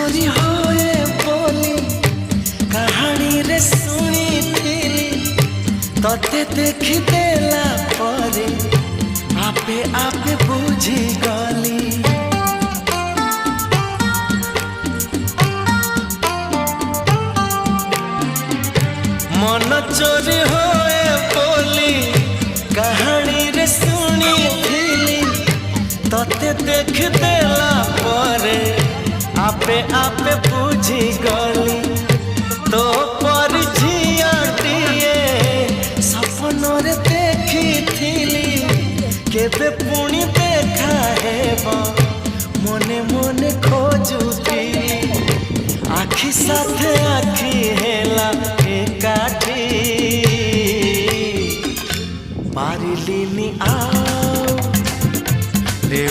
चोरी होए बोली कहानी रे सुनी थी तते देखी देला परे आपे आपे बुझी गली मन चोरी होए बोली कहानी रे सुनी थी तते देख देला परे आपे आपे बुझी गली तो पर झियाटिए सपन रे देखी थिली केबे पुणी देखा हेबो मने मने खोजुथिली आखि साथे आखि हेला एकाठी पारिलिनी आओ रे